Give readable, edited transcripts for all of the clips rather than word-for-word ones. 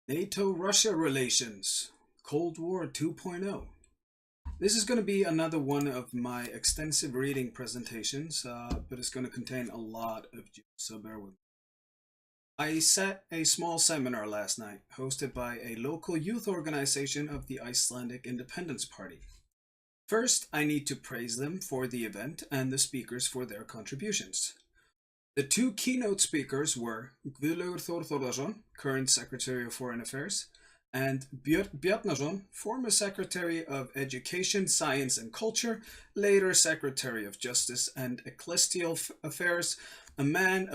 NATO-Russia relations, Cold War 2.0. This is going to be another one of my extensive reading presentations, but it's going to contain a lot of juice, so bear with me. I sat a small seminar last night, hosted by a local youth organization of the Icelandic Independence Party. First, I need to praise them for the event and the speakers for their contributions. The two keynote speakers were Guðlaugur Þór Þórðarson, current Secretary of Foreign Affairs, and Björn Bjarnason, former Secretary of Education, Science and Culture, later Secretary of Justice and Ecclesial Affairs, a man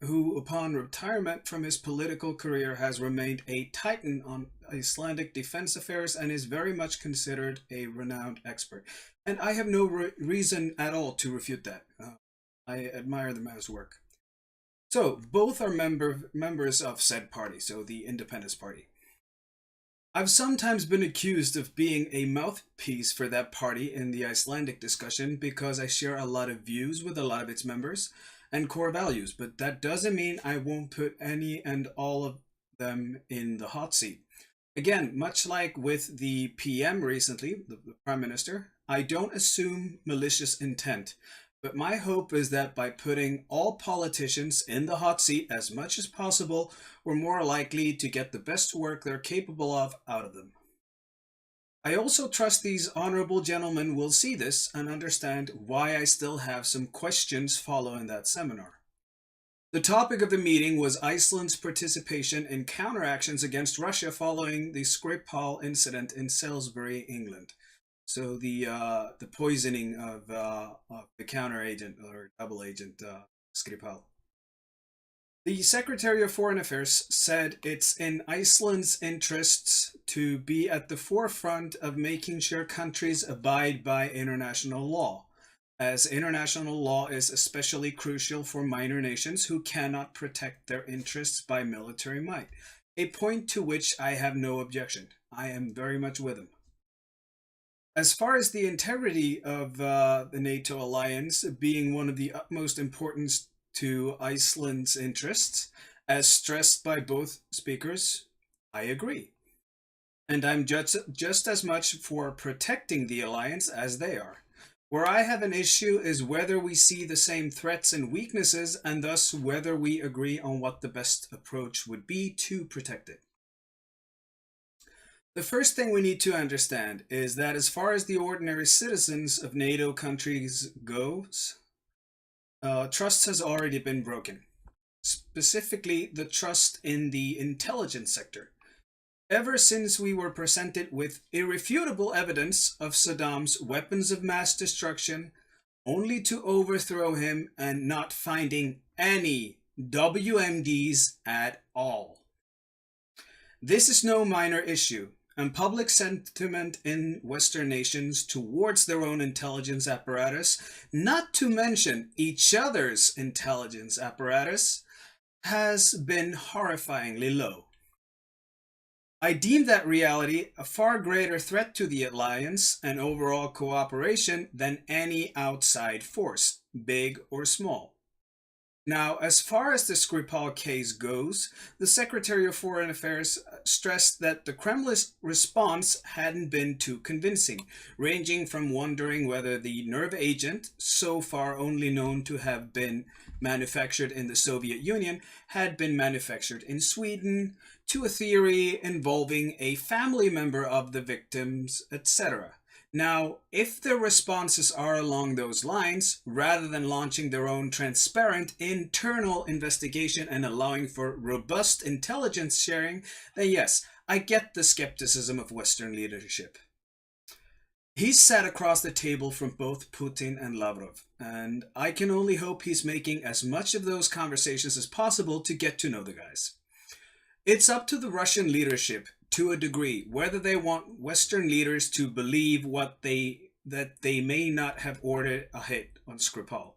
who, upon retirement from his political career, has remained a titan on Icelandic defense affairs and is very much considered a renowned expert. And I have no reason at all to refute that. I admire the man's work. So, both are members of said party, so the Independence Party. I've sometimes been accused of being a mouthpiece for that party in the Icelandic discussion because I share a lot of views with a lot of its members and core values, but that doesn't mean I won't put any and all of them in the hot seat. Again, much like with the PM recently, the Prime Minister, I don't assume malicious intent. But my hope is that by putting all politicians in the hot seat as much as possible, we're more likely to get the best work they're capable of out of them. I also trust these honorable gentlemen will see this and understand why I still have some questions following that seminar. The topic of the meeting was Iceland's participation in counteractions against Russia following the Skripal incident in Salisbury, England. So the poisoning of the counter agent or double agent Skripal. The Secretary of Foreign Affairs said it's in Iceland's interests to be at the forefront of making sure countries abide by international law, as international law is especially crucial for minor nations who cannot protect their interests by military might, a point to which I have no objection. I am very much with him. As far as the integrity of the NATO alliance being one of the utmost importance to Iceland's interests, as stressed by both speakers, I agree. And I'm just as much for protecting the alliance as they are. Where I have an issue is whether we see the same threats and weaknesses, and thus whether we agree on what the best approach would be to protect it. The first thing we need to understand is that as far as the ordinary citizens of NATO countries goes, trust has already been broken. Specifically, the trust in the intelligence sector. Ever since we were presented with irrefutable evidence of Saddam's weapons of mass destruction, only to overthrow him and not finding any WMDs at all. This is no minor issue. And public sentiment in Western nations towards their own intelligence apparatus, not to mention each other's intelligence apparatus, has been horrifyingly low. I deem that reality a far greater threat to the alliance and overall cooperation than any outside force, big or small. Now, as far as the Skripal case goes, the Secretary of Foreign Affairs stressed that the Kremlin's response hadn't been too convincing, ranging from wondering whether the nerve agent, so far only known to have been manufactured in the Soviet Union, had been manufactured in Sweden, to a theory involving a family member of the victims, etc. Now, if their responses are along those lines, rather than launching their own transparent internal investigation and allowing for robust intelligence sharing, then yes, I get the skepticism of Western leadership. He's sat across the table from both Putin and Lavrov, and I can only hope he's making as much of those conversations as possible to get to know the guys. It's up to the Russian leadership to a degree, whether they want Western leaders to believe that they may not have ordered a hit on Skripal.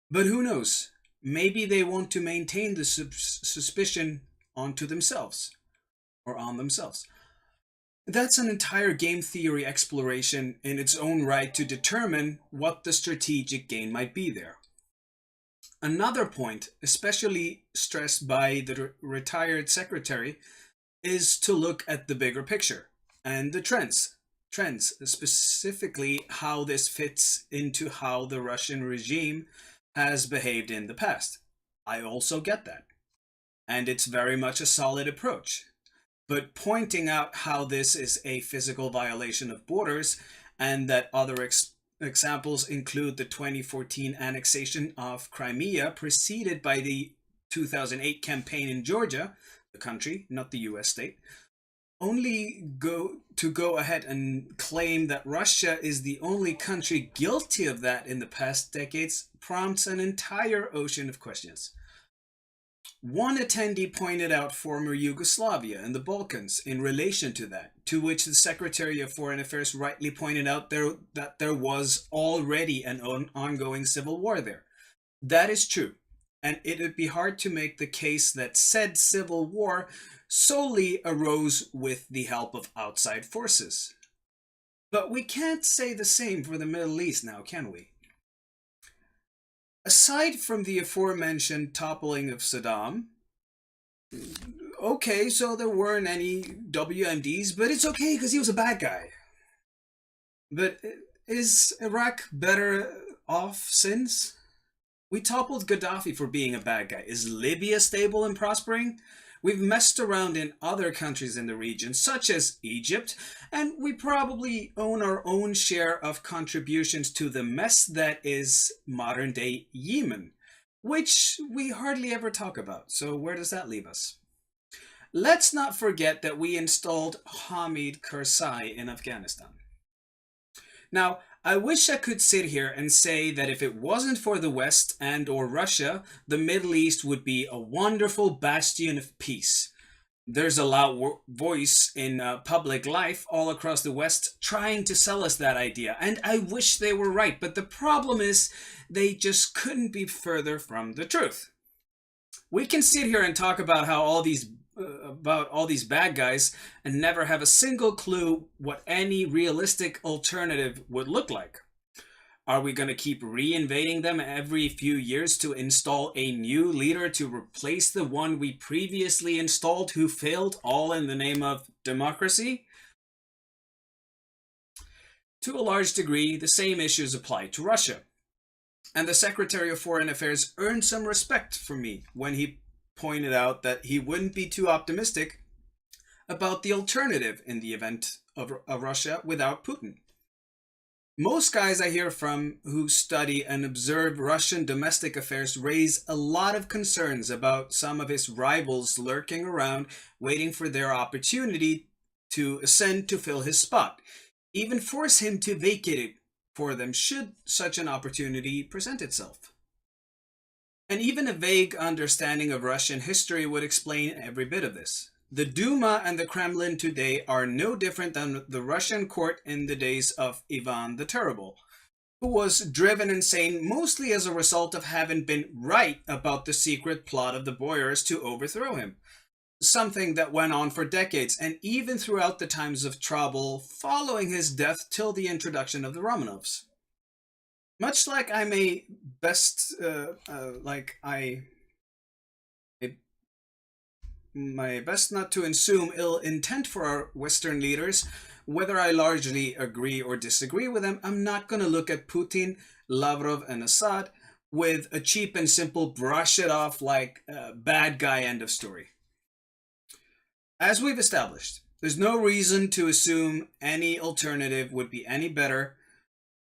But who knows? Maybe they want to maintain the suspicion onto themselves, or on themselves. That's an entire game theory exploration in its own right to determine what the strategic gain might be there. Another point, especially stressed by the retired secretary, is to look at the bigger picture and the trends, specifically how this fits into how the Russian regime has behaved in the past. I also get that, and it's very much a solid approach. But pointing out how this is a physical violation of borders and that other examples include the 2014 annexation of Crimea, preceded by the 2008 campaign in Georgia, the country, not the US state, only go ahead and claim that Russia is the only country guilty of that in the past decades prompts an entire ocean of questions. One attendee pointed out former Yugoslavia and the Balkans in relation to that, to which the Secretary of Foreign Affairs rightly pointed out that there was already an ongoing civil war there. That is true, and it would be hard to make the case that said civil war solely arose with the help of outside forces. But we can't say the same for the Middle East now, can we? Aside from the aforementioned toppling of Saddam, okay, so there weren't any WMDs, but it's okay because he was a bad guy. But is Iraq better off since? We toppled Gaddafi for being a bad guy. Is Libya stable and prospering? We've messed around in other countries in the region, such as Egypt, and we probably own our own share of contributions to the mess that is modern-day Yemen, which we hardly ever talk about. So where does that leave us? Let's not forget that we installed Hamid Karzai in Afghanistan. Now, I wish I could sit here and say that if it wasn't for the West and or Russia, the Middle East would be a wonderful bastion of peace. There's a loud voice in public life all across the West trying to sell us that idea, and I wish they were right, but the problem is they just couldn't be further from the truth. We can sit here and talk about how all these bad guys and never have a single clue what any realistic alternative would look like. Are we going to keep reinvading them every few years to install a new leader to replace the one we previously installed who failed, all in the name of democracy? To a large degree, the same issues apply to Russia. And the Secretary of Foreign Affairs earned some respect from me when he pointed out that he wouldn't be too optimistic about the alternative in the event of Russia without Putin. Most guys I hear from who study and observe Russian domestic affairs raise a lot of concerns about some of his rivals lurking around, waiting for their opportunity to ascend to fill his spot, even force him to vacate it for them should such an opportunity present itself. And even a vague understanding of Russian history would explain every bit of this. The Duma and the Kremlin today are no different than the Russian court in the days of Ivan the Terrible, who was driven insane mostly as a result of having been right about the secret plot of the boyars to overthrow him. Something that went on for decades, and even throughout the times of trouble following his death till the introduction of the Romanovs. Much like I may best, my best not to assume ill intent for our Western leaders, whether I largely agree or disagree with them, I'm not going to look at Putin, Lavrov, and Assad with a cheap and simple brush it off like bad guy end of story. As we've established, there's no reason to assume any alternative would be any better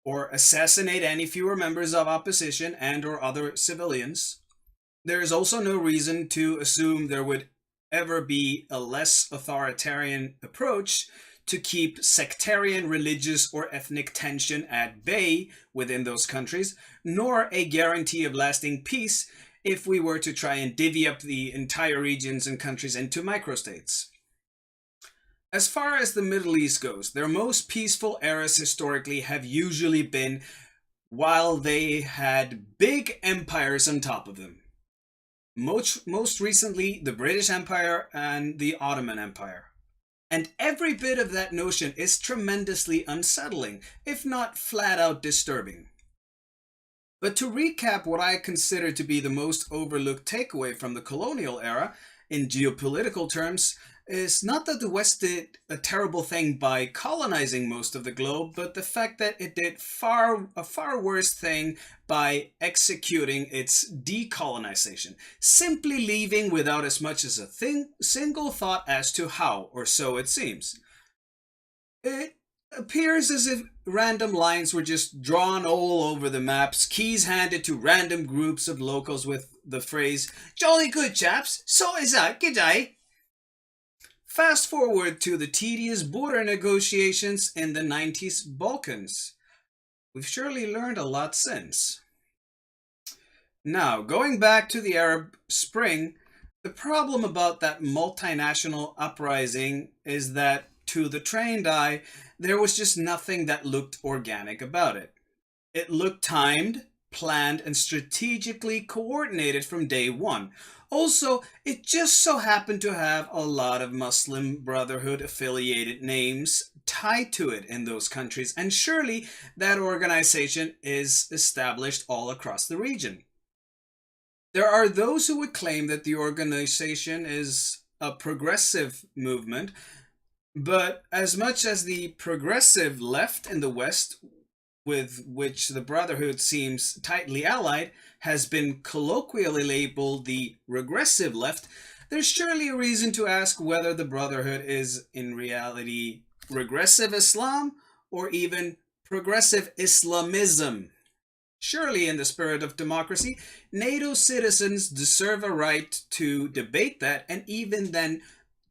or assassinate any fewer members of opposition and or other civilians. There is also no reason to assume there would ever be a less authoritarian approach to keep sectarian, religious, or ethnic tension at bay within those countries, nor a guarantee of lasting peace if we were to try and divvy up the entire regions and countries into microstates. As far as the Middle East goes, their most peaceful eras historically have usually been while they had big empires on top of them. Most recently, the British Empire and the Ottoman Empire. And every bit of that notion is tremendously unsettling, if not flat out disturbing. But to recap what I consider to be the most overlooked takeaway from the colonial era, in geopolitical terms, is not that the West did a terrible thing by colonizing most of the globe, but the fact that it did a far worse thing by executing its decolonization, simply leaving without as much as a single thought as to how, or so it seems. It appears as if random lines were just drawn all over the maps, keys handed to random groups of locals with the phrase, "Jolly good chaps, so is that, g'day." Fast forward to the tedious border negotiations in the 90s Balkans. We've surely learned a lot since. Now, going back to the Arab Spring, the problem about that multinational uprising is that, to the trained eye, there was just nothing that looked organic about it. It looked timed, planned, and strategically coordinated from day one. Also, it just so happened to have a lot of Muslim Brotherhood affiliated names tied to it in those countries, and surely that organization is established all across the region. There are those who would claim that the organization is a progressive movement, but as much as the progressive left in the West, with which the Brotherhood seems tightly allied, has been colloquially labeled the regressive left, there's surely a reason to ask whether the Brotherhood is in reality regressive Islam or even progressive Islamism. Surely, in the spirit of democracy, NATO citizens deserve a right to debate that, and even then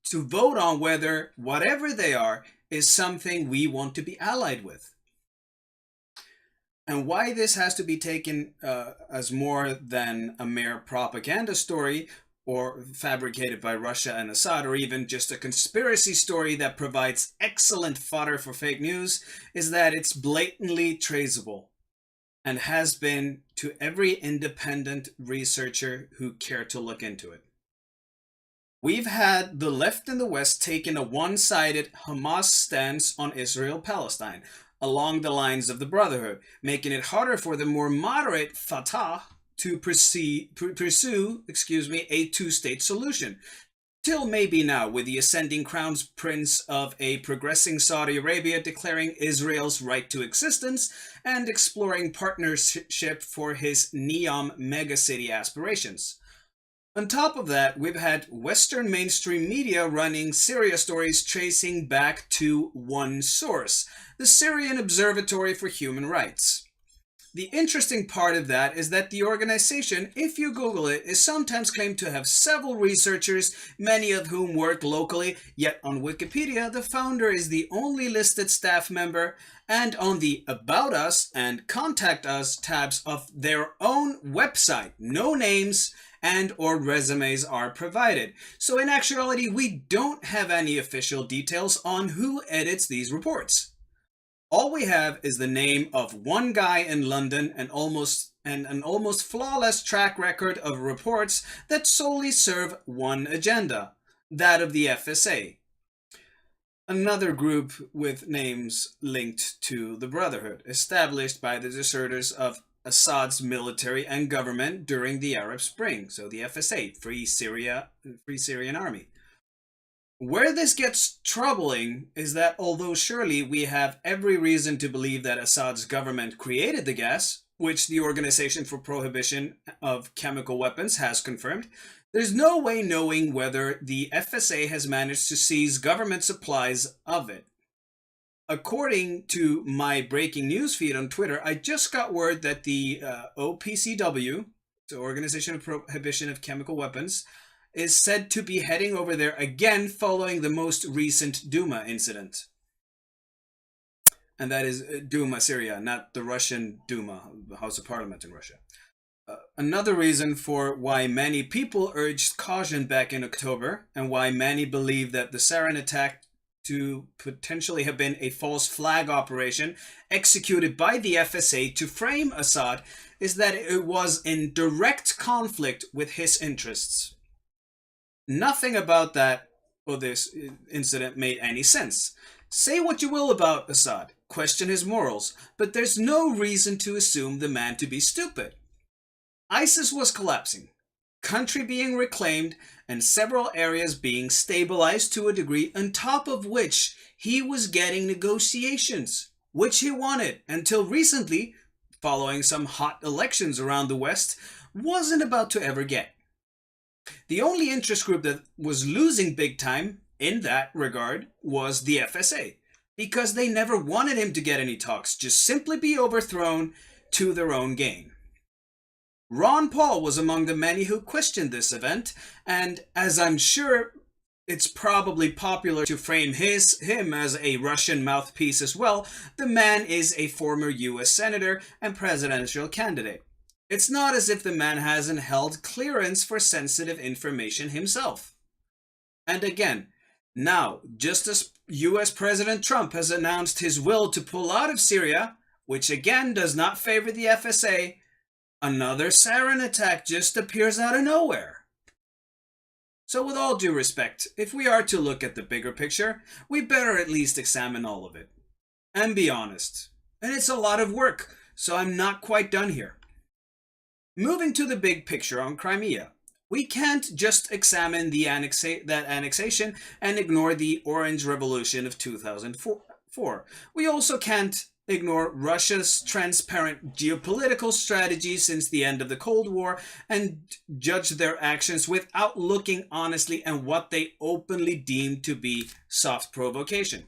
to vote on whether whatever they are is something we want to be allied with. And why this has to be taken as more than a mere propaganda story, or fabricated by Russia and Assad, or even just a conspiracy story that provides excellent fodder for fake news, is that it's blatantly traceable, and has been to every independent researcher who cared to look into it. We've had the left and the West taking a one-sided Hamas stance on Israel-Palestine, along the lines of the Brotherhood, making it harder for the more moderate Fatah to pursue a two-state solution. Till maybe now, with the ascending crown prince of a progressing Saudi Arabia declaring Israel's right to existence and exploring partnership for his Neom megacity aspirations. On top of that, we've had Western mainstream media running Syria stories tracing back to one source, the Syrian Observatory for Human Rights. The interesting part of that is that the organization, if you Google it, is sometimes claimed to have several researchers, many of whom work locally, yet on Wikipedia, the founder is the only listed staff member, and on the About Us and Contact Us tabs of their own website, no names and or resumes are provided. So in actuality, we don't have any official details on who edits these reports. All we have is the name of one guy in London and an almost flawless track record of reports that solely serve one agenda, that of the FSA. Another group with names linked to the Brotherhood, established by the deserters of Assad's military and government during the Arab Spring, so the FSA, Free Syrian Army. Where this gets troubling is that although surely we have every reason to believe that Assad's government created the gas, which the Organization for Prohibition of Chemical Weapons has confirmed, there's no way knowing whether the FSA has managed to seize government supplies of it. According to my breaking news feed on Twitter, I just got word that the OPCW, the Organization of Prohibition of Chemical Weapons, is said to be heading over there again following the most recent Duma incident. And that is Duma, Syria, not the Russian Duma, the House of Parliament in Russia. Another reason for why many people urged caution back in October, and why many believe that the sarin attack to potentially have been a false flag operation executed by the FSA to frame Assad, is that it was in direct conflict with his interests. Nothing about that or this incident made any sense. Say what you will about Assad, question his morals, but there's no reason to assume the man to be stupid. ISIS was collapsing. country being reclaimed, and several areas being stabilized to a degree, on top of which he was getting negotiations, which he wanted until recently, following some hot elections around the West, wasn't about to ever get. The only interest group that was losing big time in that regard was the FSA, because they never wanted him to get any talks, just simply be overthrown to their own gain. Ron Paul was among the many who questioned this event, and as I'm sure it's probably popular to frame him as a Russian mouthpiece as well, the man is a former US senator and presidential candidate. It's not as if the man hasn't held clearance for sensitive information himself. And again, now, just as US President Trump has announced his will to pull out of Syria, which again does not favor the FSA, another sarin attack just appears out of nowhere. So with all due respect, if we are to look at the bigger picture, we better at least examine all of it. And be honest. And it's a lot of work, so I'm not quite done here. Moving to the big picture on Crimea, we can't just examine that annexation and ignore the Orange Revolution of 2004. We also can't ignore Russia's transparent geopolitical strategy since the end of the Cold War and judge their actions without looking honestly at what they openly deemed to be soft provocation.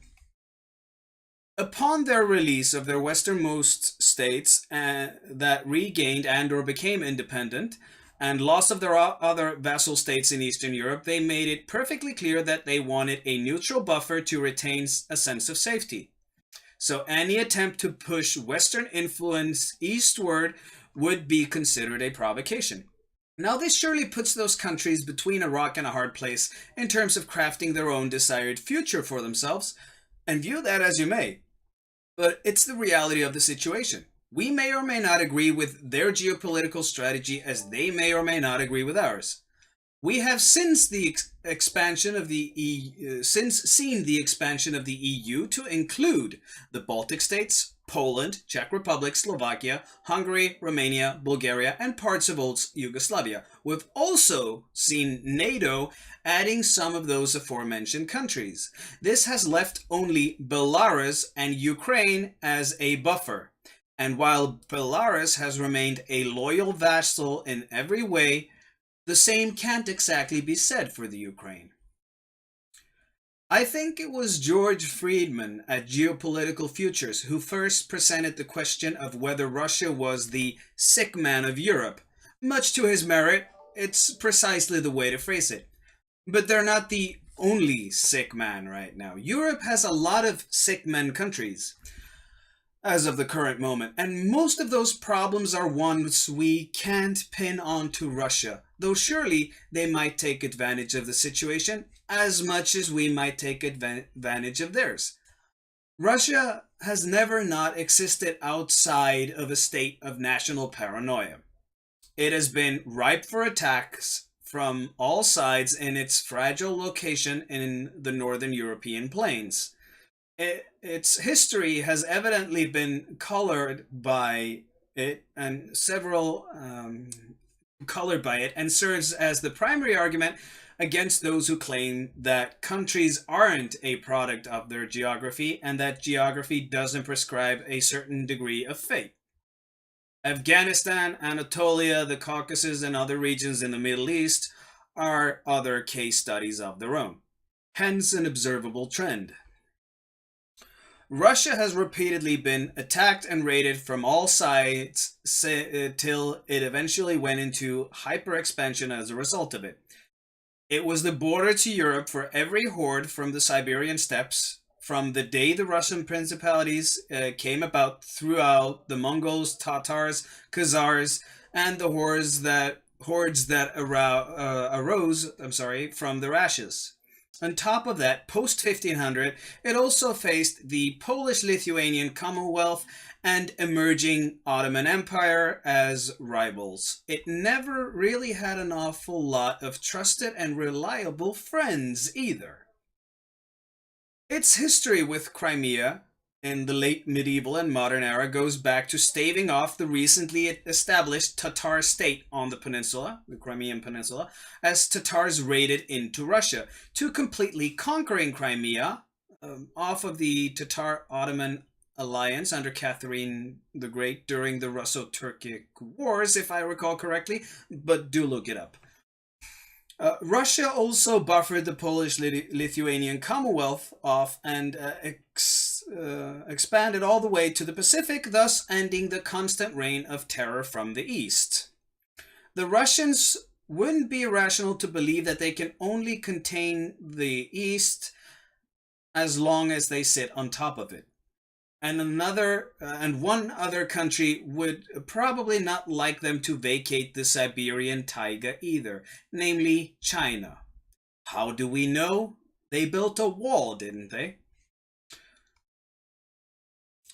Upon their release of their westernmost states that regained and or became independent, and loss of their other vassal states in Eastern Europe, they made it perfectly clear that they wanted a neutral buffer to retain a sense of safety. So any attempt to push Western influence eastward would be considered a provocation. Now this surely puts those countries between a rock and a hard place in terms of crafting their own desired future for themselves, and view that as you may. But it's the reality of the situation. We may or may not agree with their geopolitical strategy as they may or may not agree with ours. We have since the expansion of the seen the expansion of the EU to include the Baltic states, Poland, Czech Republic, Slovakia, Hungary, Romania, Bulgaria, and parts of old Yugoslavia. We've also seen NATO adding some of those aforementioned countries. This has left only Belarus and Ukraine as a buffer. And while Belarus has remained a loyal vassal in every way, the same can't exactly be said for the Ukraine. I think it was George Friedman at Geopolitical Futures who first presented the question of whether Russia was the sick man of Europe. Much to his merit, it's precisely the way to phrase it. But they're not the only sick man right now. Europe has a lot of sick men countries as of the current moment, and most of those problems are ones we can't pin onto Russia, though surely they might take advantage of the situation as much as we might take advantage of theirs. Russia has never not existed outside of a state of national paranoia. It has been ripe for attacks from all sides in its fragile location in the northern European plains. Its history has evidently been colored by it and serves as the primary argument against those who claim that countries aren't a product of their geography and that geography doesn't prescribe a certain degree of fate. Afghanistan, Anatolia, the Caucasus, and other regions in the Middle East are other case studies of their own, hence an observable trend. Russia has repeatedly been attacked and raided from all sides till it eventually went into hyper-expansion as a result of it. It was the border to Europe for every horde from the Siberian steppes, from the day the Russian principalities came about throughout the Mongols, Tatars, Khazars, and the hordes that arose from their ashes. On top of that, post-1500, it also faced the Polish-Lithuanian Commonwealth and emerging Ottoman Empire as rivals. It never really had an awful lot of trusted and reliable friends either. Its history with Crimea in the late medieval and modern era goes back to staving off the recently established Tatar state on the peninsula, the Crimean Peninsula, as Tatars raided into Russia, to completely conquering Crimea off of the Tatar-Ottoman alliance under Catherine the Great during the Russo-Turkic Wars, if I recall correctly, but do look it up. Russia also buffered the Polish-Lithuanian Commonwealth off and expanded all the way to the Pacific, thus ending the constant reign of terror from the east. The Russians wouldn't be irrational to believe that they can only contain the east as long as they sit on top of it. And one other country would probably not like them to vacate the Siberian taiga either, namely China. How do we know? They built a wall, didn't they?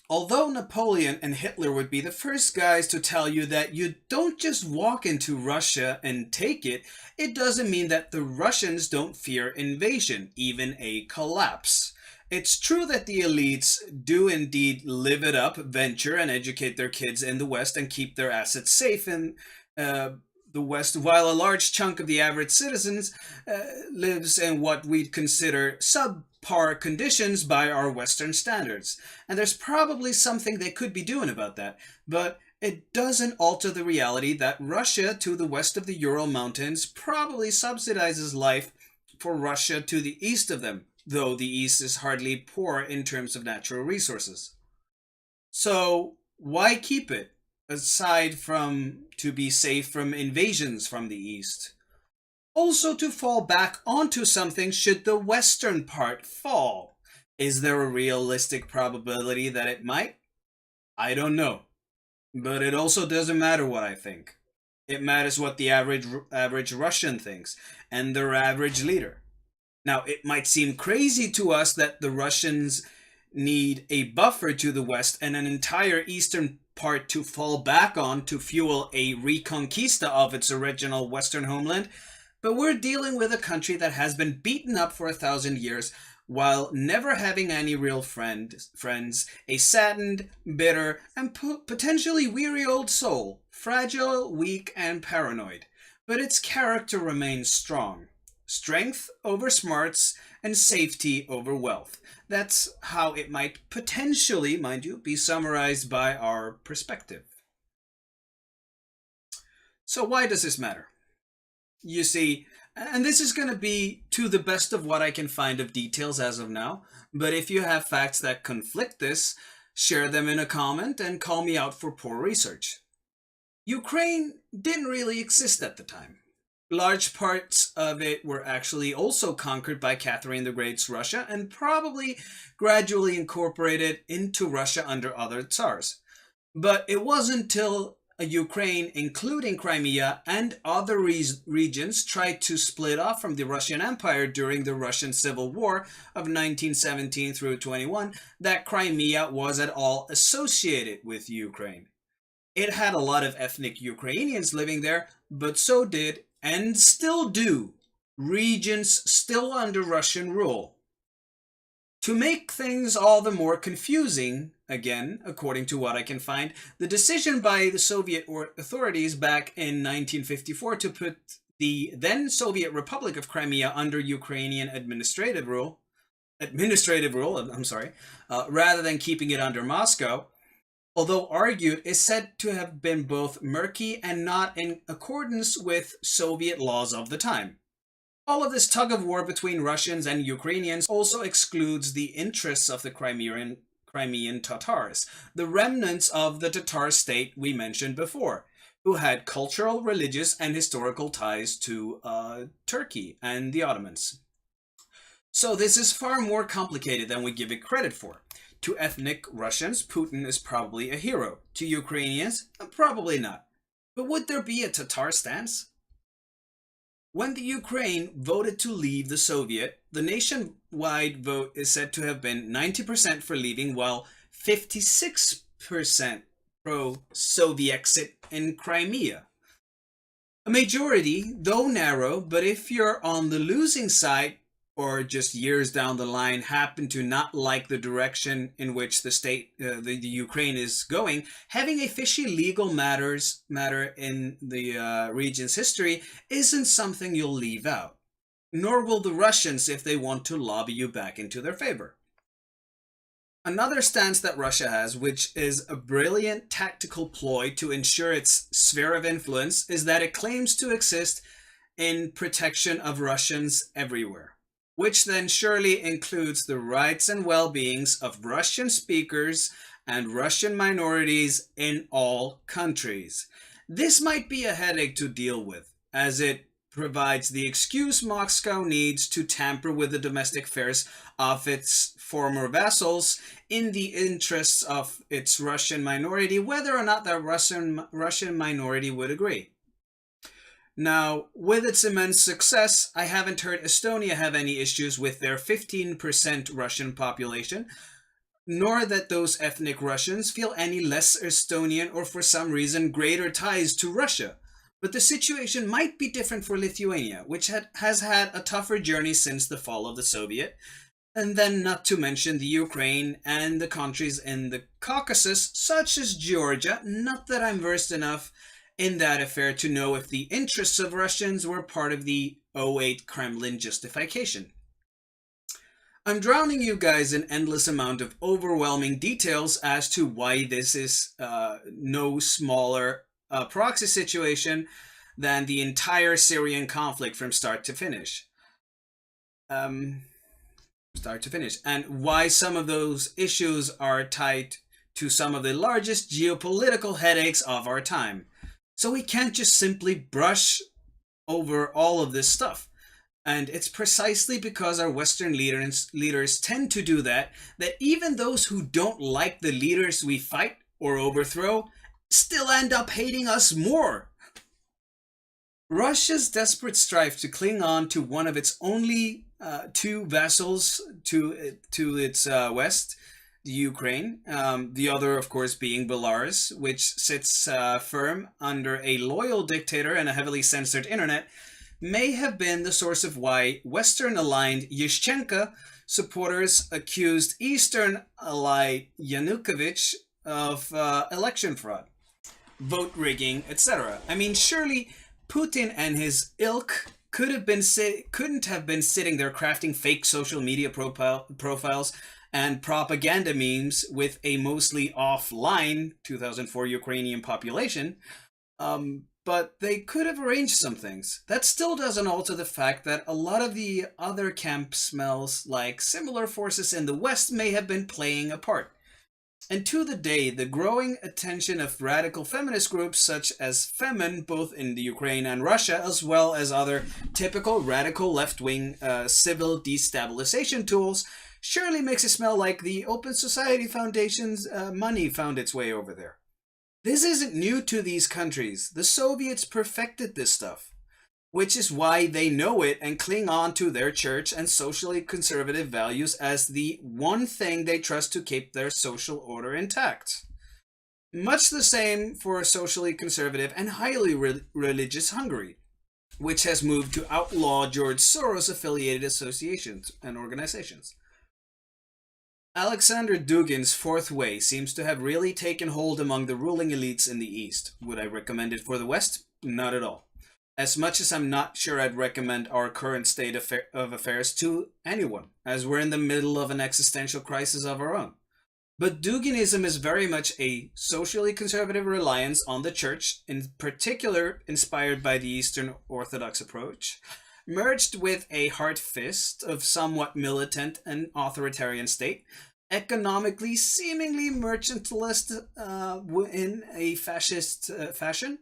Although Napoleon and Hitler would be the first guys to tell you that you don't just walk into Russia and take it, it doesn't mean that the Russians don't fear invasion, even a collapse. It's true that the elites do indeed live it up, venture and educate their kids in the West and keep their assets safe in the West, while a large chunk of the average citizens lives in what we'd consider subpar conditions by our Western standards. And there's probably something they could be doing about that, but it doesn't alter the reality that Russia to the west of the Ural Mountains probably subsidizes life for Russia to the east of them, though the east is hardly poor in terms of natural resources. So why keep it, aside from to be safe from invasions from the east? Also to fall back onto something should the western part fall. Is there a realistic probability that it might? I don't know. But it also doesn't matter what I think. It matters what the average Russian thinks, and their average leader. Now, it might seem crazy to us that the Russians need a buffer to the west and an entire eastern part to fall back on to fuel a reconquista of its original western homeland, but we're dealing with a country that has been beaten up for 1,000 years while never having any real friends, a saddened, bitter, and potentially weary old soul, fragile, weak, and paranoid. But its character remains strong. Strength over smarts, and safety over wealth. That's how it might potentially, mind you, be summarized by our perspective. So why does this matter? You see, and this is going to be to the best of what I can find of details as of now, but if you have facts that conflict this, share them in a comment and call me out for poor research. Ukraine didn't really exist at the time. Large parts of it were actually also conquered by Catherine the Great's Russia and probably gradually incorporated into Russia under other Tsars. But it wasn't until Ukraine, including Crimea and other regions, tried to split off from the Russian Empire during the Russian Civil War of 1917 through 21 that Crimea was at all associated with Ukraine. It had a lot of ethnic Ukrainians living there, but so did, and still do, regions still under Russian rule. To make things all the more confusing, again, according to what I can find, the decision by the Soviet authorities back in 1954 to put the then Soviet Republic of Crimea under Ukrainian administrative rule, rather than keeping it under Moscow, although argued, is said to have been both murky and not in accordance with Soviet laws of the time. All of this tug-of-war between Russians and Ukrainians also excludes the interests of the Crimean Tatars, the remnants of the Tatar state we mentioned before, who had cultural, religious, and historical ties to Turkey and the Ottomans. So this is far more complicated than we give it credit for. To ethnic Russians, Putin is probably a hero. To Ukrainians, probably not. But would there be a Tatar stance? When the Ukraine voted to leave the Soviet, the nationwide vote is said to have been 90% for leaving, while 56% pro-Soviexit in Crimea. A majority, though narrow, but if you're on the losing side, or just years down the line happen to not like the direction in which the Ukraine is going, having a fishy legal matter in the region's history isn't something you'll leave out. Nor will the Russians if they want to lobby you back into their favor. Another stance that Russia has, which is a brilliant tactical ploy to ensure its sphere of influence, is that it claims to exist in protection of Russians everywhere, which then surely includes the rights and well-beings of Russian speakers and Russian minorities in all countries. This might be a headache to deal with, as it provides the excuse Moscow needs to tamper with the domestic affairs of its former vassals in the interests of its Russian minority, whether or not that Russian minority would agree. Now, with its immense success, I haven't heard Estonia have any issues with their 15% Russian population, nor that those ethnic Russians feel any less Estonian or for some reason greater ties to Russia. But the situation might be different for Lithuania, which has had a tougher journey since the fall of the Soviet, and then not to mention the Ukraine and the countries in the Caucasus, such as Georgia. Not that I'm versed enough in that affair to know if the interests of Russians were part of the '08 Kremlin justification. I'm drowning you guys in endless amount of overwhelming details as to why this is no smaller proxy situation than the entire Syrian conflict from start to finish. And why some of those issues are tied to some of the largest geopolitical headaches of our time. So we can't just simply brush over all of this stuff. And it's precisely because our Western leaders tend to do that even those who don't like the leaders we fight or overthrow still end up hating us more. Russia's desperate strife to cling on to one of its only two vassals to its west, the Ukraine, the other, of course, being Belarus, which sits firm under a loyal dictator and a heavily censored internet, may have been the source of why Western-aligned Yushchenko supporters accused Eastern-allied Yanukovych of election fraud, vote rigging, etc. I mean, surely Putin and his ilk couldn't have been sitting there crafting fake social media profiles and propaganda memes with a mostly offline 2004 Ukrainian population, but they could have arranged some things. That still doesn't alter the fact that a lot of the other camp smells like similar forces in the West may have been playing a part. And to the day, the growing attention of radical feminist groups such as Femin, both in the Ukraine and Russia, as well as other typical radical left-wing civil destabilization tools, surely makes it smell like the Open Society Foundation's money found its way over there. This isn't new to these countries. The Soviets perfected this stuff, which is why they know it and cling on to their church and socially conservative values as the one thing they trust to keep their social order intact. Much the same for socially conservative and highly religious Hungary, which has moved to outlaw George Soros-affiliated associations and organizations. Alexander Dugin's Fourth Way seems to have really taken hold among the ruling elites in the East. Would I recommend it for the West? Not at all. As much as I'm not sure I'd recommend our current state of affairs to anyone, as we're in the middle of an existential crisis of our own. But Duginism is very much a socially conservative reliance on the church, in particular inspired by the Eastern Orthodox approach, merged with a hard fist of somewhat militant and authoritarian state, economically seemingly mercantilist in a fascist fashion,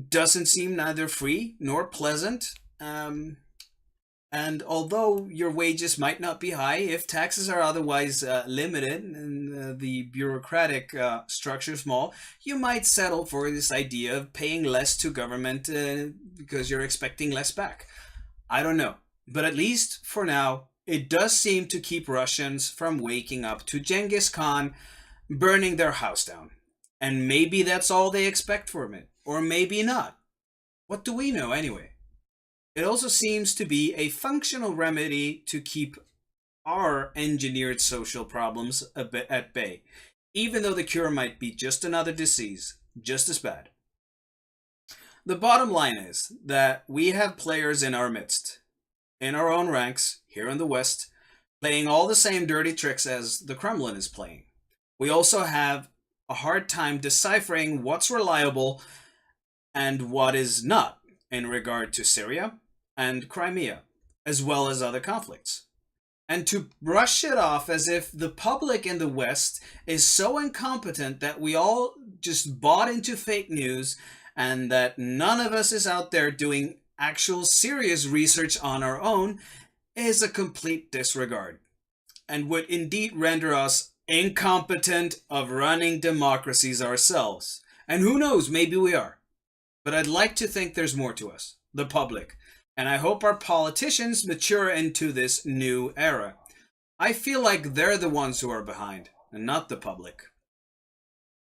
doesn't seem neither free nor pleasant, and although your wages might not be high, if taxes are otherwise limited and the bureaucratic structure small, you might settle for this idea of paying less to government because you're expecting less back. I don't know, but at least for now, it does seem to keep Russians from waking up to Genghis Khan burning their house down. And maybe that's all they expect from it, or maybe not. What do we know anyway? It also seems to be a functional remedy to keep our engineered social problems a bit at bay, even though the cure might be just another disease, just as bad. The bottom line is that we have players in our midst, in our own ranks, here in the West, playing all the same dirty tricks as the Kremlin is playing. We also have a hard time deciphering what's reliable and what is not in regard to Syria and Crimea, as well as other conflicts. And to brush it off as if the public in the West is so incompetent that we all just bought into fake news and that none of us is out there doing actual serious research on our own is a complete disregard and would indeed render us incompetent of running democracies ourselves. And who knows, maybe we are. But I'd like to think there's more to us, the public, and I hope our politicians mature into this new era. I feel like they're the ones who are behind, and not the public.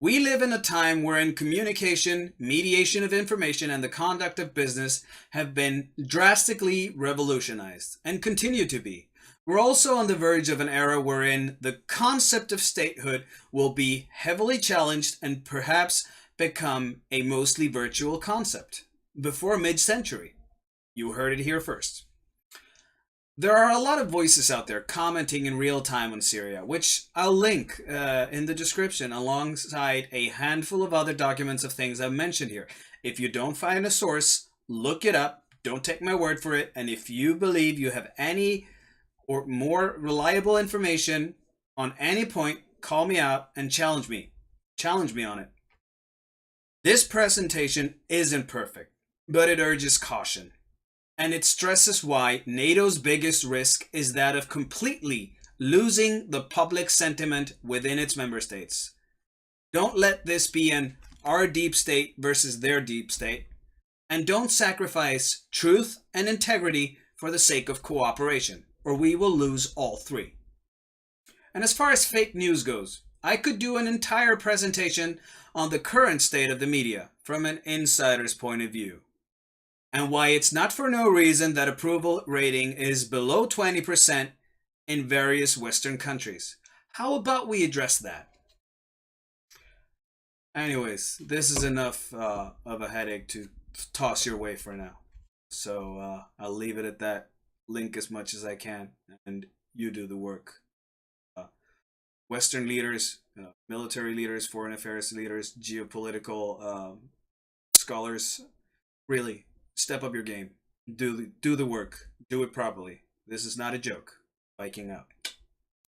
We live in a time wherein communication, mediation of information, and the conduct of business have been drastically revolutionized, and continue to be. We're also on the verge of an era wherein the concept of statehood will be heavily challenged and perhaps become a mostly virtual concept before mid-century. You heard it here first. There are a lot of voices out there commenting in real time on Syria, which I'll link in the description alongside a handful of other documents of things I've mentioned here. If you don't find a source, look it up. Don't take my word for it. And if you believe you have any or more reliable information on any point, call me out and challenge me. Challenge me on it. This presentation isn't perfect, but it urges caution. And it stresses why NATO's biggest risk is that of completely losing the public sentiment within its member states. Don't let this be an our deep state versus their deep state, and don't sacrifice truth and integrity for the sake of cooperation, or we will lose all three. And as far as fake news goes, I could do an entire presentation on the current state of the media from an insider's point of view, and why it's not for no reason that approval rating is below 20% in various Western countries. How about we address that? Anyways, this is enough of a headache to toss your way for now. So I'll leave it at that. Link as much as I can, and you do the work. Western leaders, military leaders, foreign affairs leaders, geopolitical scholars, really, step up your game. Do the work. Do it properly. This is not a joke. Viking out.